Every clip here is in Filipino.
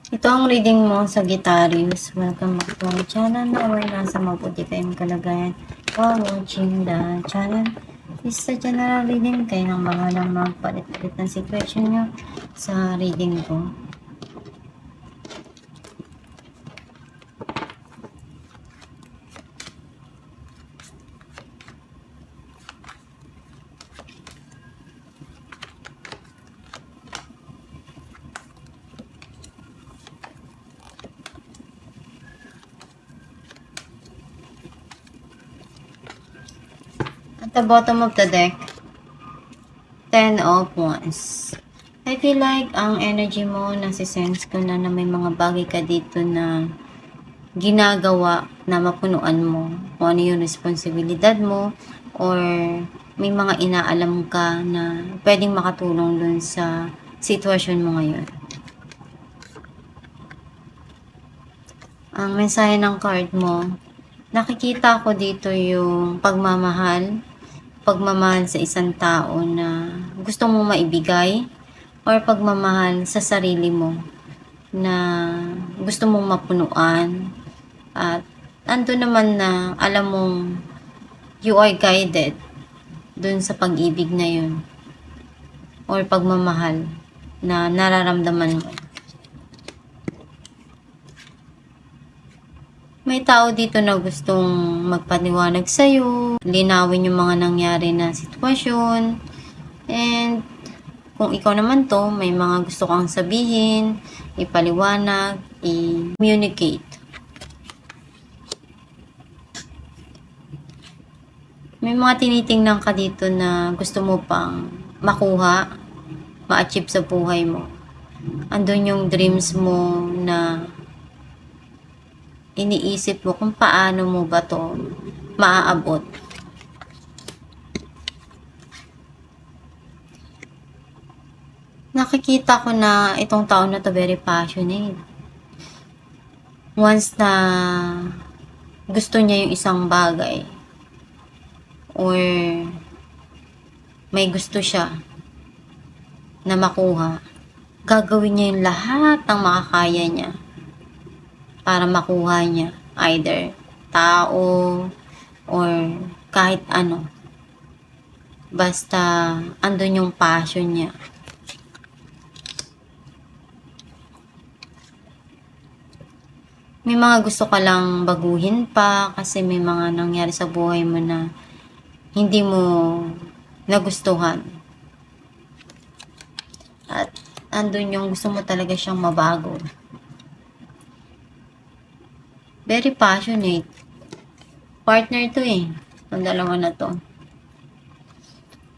Ito ang reading mo, Sagittarius. Welcome back to our channel. Naway nasa mabuti kayong kalagayan while watching the channel. This is a general reading. Kayo nang bahalang magpalit-palit ng situation nyo sa reading ko. At the bottom of the deck, 10 of Wands. I feel like ang energy mo, nasisense ko na may mga bagay ka dito na ginagawa na mapunuan mo. Kung ano yung responsibilidad mo or may mga inaalam ka na pwedeng makatulong dun sa sitwasyon mo ngayon. Ang mensahe ng card mo, nakikita ko dito yung pagmamahal sa isang tao na gusto mong maibigay or pagmamahal sa sarili mo na gusto mong mapunuan at ando naman na alam mong you are guided dun sa pag-ibig na yun or pagmamahal na nararamdaman mo. May tao dito na gustong magpaliwanag sa'yo, linawin yung mga nangyari na sitwasyon, and kung ikaw naman to, may mga gusto kang sabihin, ipaliwanag, i-communicate. May mga tinitingnan ka dito na gusto mo pang makuha, ma-achieve sa buhay mo. Andun yung dreams mo na iniisip mo kung paano mo ba to maaabot. Nakikita ko na itong taon na to very passionate. Once na gusto niya yung isang bagay or may gusto siya na makuha, gagawin niya yung lahat ng makakaya niya para makuha niya, either tao or kahit ano. Basta andun yung passion niya. May mga gusto ka lang baguhin pa kasi may mga nangyari sa buhay mo na hindi mo nagustuhan. At andun yung gusto mo talaga siyang mabago. Very passionate. Partner to eh. Ang dalawa na to.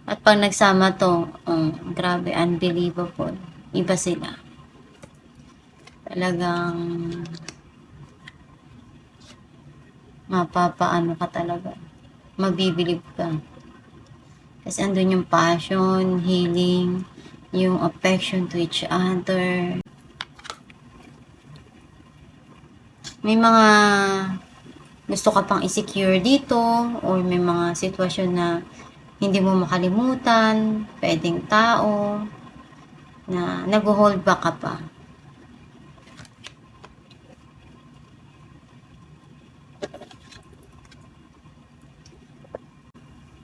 At pag nagsama to, grabe, unbelievable. Iba sila. Talagang mapapaano ka talaga. Mabibilib ka. Kasi andun yung passion, healing, yung affection to each other. May mga gusto ka pang i-secure dito or may mga sitwasyon na hindi mo makalimutan, pwedeng tao na nag-hold back ka pa.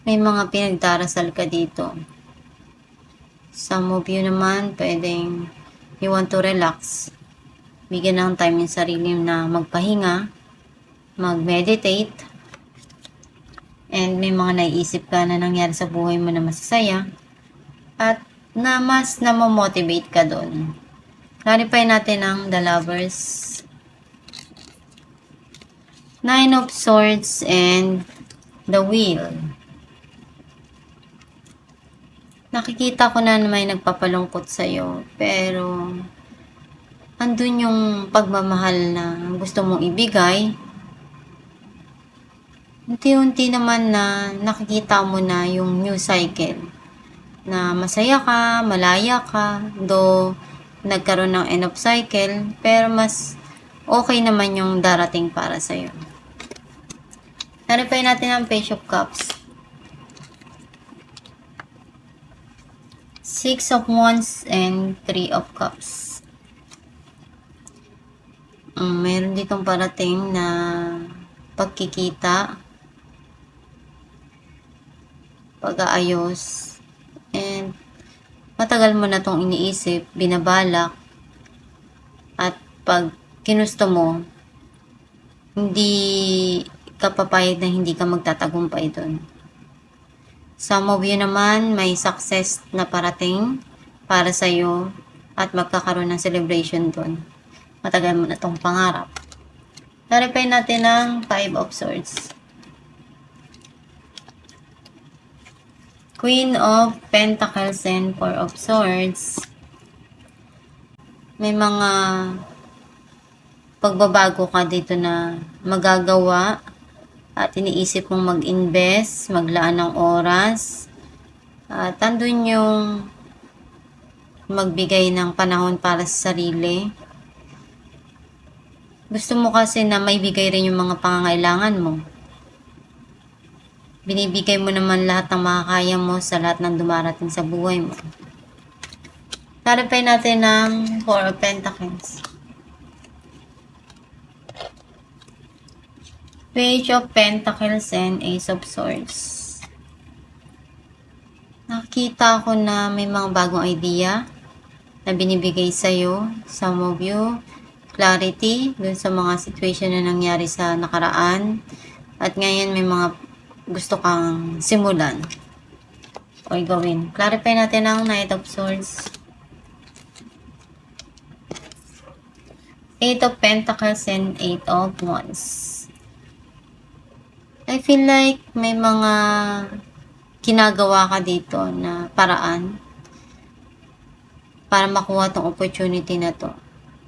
May mga pinagdarasal ka dito. Some of you naman, pwedeng you want to relax. Bigyan ng time yung sarili na magpahinga, mag-meditate, and may mga naiisip ka na nangyari sa buhay mo na masasaya, at na mas na-motivate ka doon. Clarify natin ang The Lovers, 9 of Swords, and the Wheel. Nakikita ko na may nagpapalungkot sa'yo, pero andun yung pagmamahal na gusto mong ibigay. Unti-unti naman na nakikita mo na yung new cycle. Na masaya ka, malaya ka, though nagkaroon ng end of cycle, pero mas okay naman yung darating para sa'yo. Naripay natin ang Page of Cups. 6 of Wands and 3 of Cups. Meron ditong parating na pagkikita, pag-aayos, and matagal mo na tong iniisip, binabalak, at pag kinusto mo, hindi ka papayag na hindi ka magtatagumpay doon. Some of you naman, may success na parating para sa'yo at magkakaroon ng celebration doon. Matagal mo na tong pangarap. Clarify natin ang 5 of Swords. Queen of Pentacles and 4 of Swords. May mga pagbabago ka dito na magagawa at iniisip mong mag-invest, maglaan ng oras. At andun yung magbigay ng panahon para sa sarili. Gusto mo kasi na maibigay rin yung mga pangangailangan mo. Binibigay mo naman lahat ng makakaya mo sa lahat ng dumarating sa buhay mo. Clarify natin ng 4 of Pentacles. Page of Pentacles and Ace of Swords. Nakikita ko na may mga bagong idea na binibigay sa'yo. Some of you, clarity dun sa mga situation na nangyari sa nakaraan. At ngayon may mga gusto kang simulan o gawin. Clarify natin ang Knight of Swords. 8 of Pentacles and 8 of Wands. I feel like may mga ginagawa ka dito na paraan para makuha tong opportunity na to.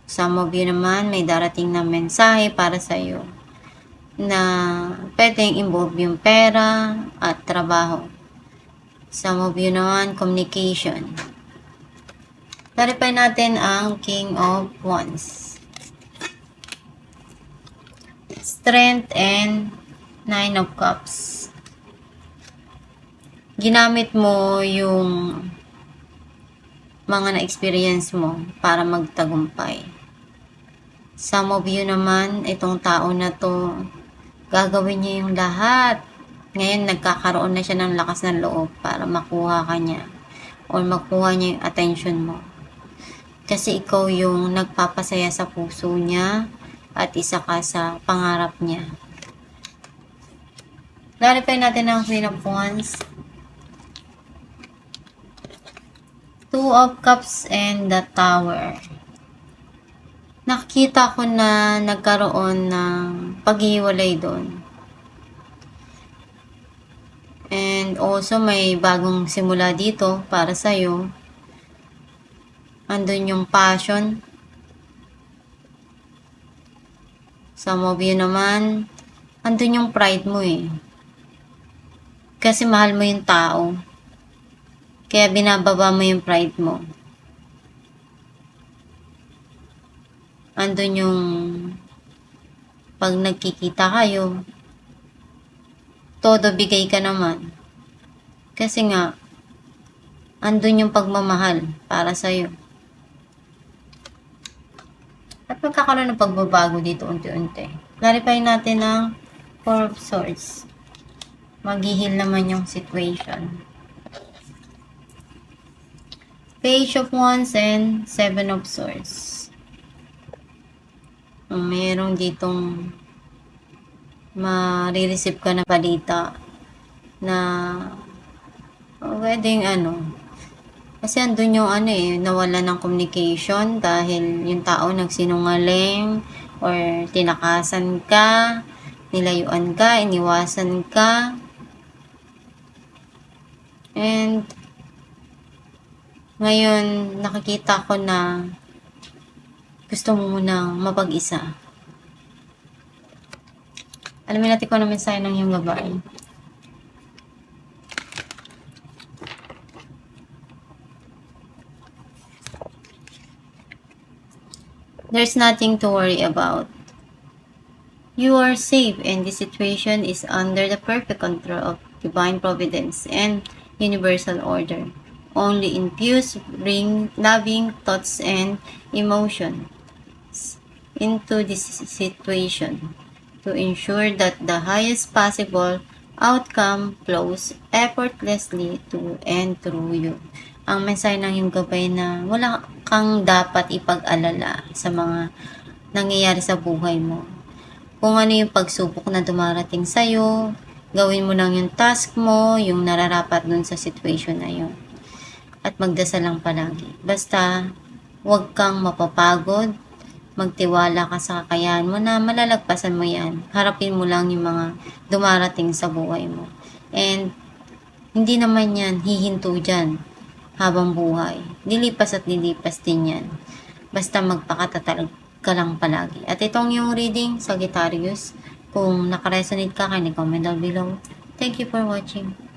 Some of you naman may darating na mensahe para sa'yo na pwedeng involve yung pera at trabaho. Some of you naman, communication. Clarify natin ang King of Wands. Strength and 9 of Cups. Ginamit mo yung mga na-experience mo para magtagumpay. Some of you naman, itong tao na to, gagawin niya yung lahat. Ngayon, nagkakaroon na siya ng lakas ng loob para makuha ka niya or makuha niya yung attention mo. Kasi ikaw yung nagpapasaya sa puso niya at isa ka sa pangarap niya. Clarify natin ang Queen of Wands. 2 of Cups and the Tower. Nakita ko na nagkaroon ng paghiwalay doon. And also may bagong simula dito para sa'yo. Andun yung passion. Some of you naman, andun yung pride mo eh. Kasi mahal mo yung tao. Kaya binababa mo yung pride mo. Andun yung pag nagkikita kayo, todo bigay ka naman. Kasi nga, andun yung pagmamahal para sa'yo. At magkakaroon ng pagbabago dito unti-unti. Clarify natin ang 4 of Swords. Maghihil naman yung situation. Page of Wands and 7 of Swords. Mayroong ditong marireceive ka na balita na pwedeng kasi andun yung nawala ng communication dahil yung tao nagsinungaling or tinakasan ka, nilayuan ka, iniwasan ka, and ngayon nakikita ko na gusto mo munang mapag-isa. Alamin natin kung ano mensahe ng iyong gabay. There's nothing to worry about. You are safe and the situation is under the perfect control of divine providence and universal order. Only infuse, bring loving thoughts and emotion. into this situation to ensure that the highest possible outcome flows effortlessly to and through you. Ang mensahe ng iyong gabay na wala kang dapat ipag-alala sa mga nangyayari sa buhay mo. Kung ano yung pagsubok na dumarating sa'yo, gawin mo lang yung task mo, yung nararapat dun sa situation na yun. At magdasal lang palagi. Basta, huwag kang mapapagod, magtiwala ka sa kakayahan mo na malalagpasan mo yan. Harapin mo lang yung mga dumarating sa buhay mo. And, hindi naman yan hihinto dyan habang buhay. Lilipas at lilipas din yan. Basta magpakatatag ka lang palagi. At itong yung reading, Sagittarius, kung nakaresonate ka, comment down below. Thank you for watching.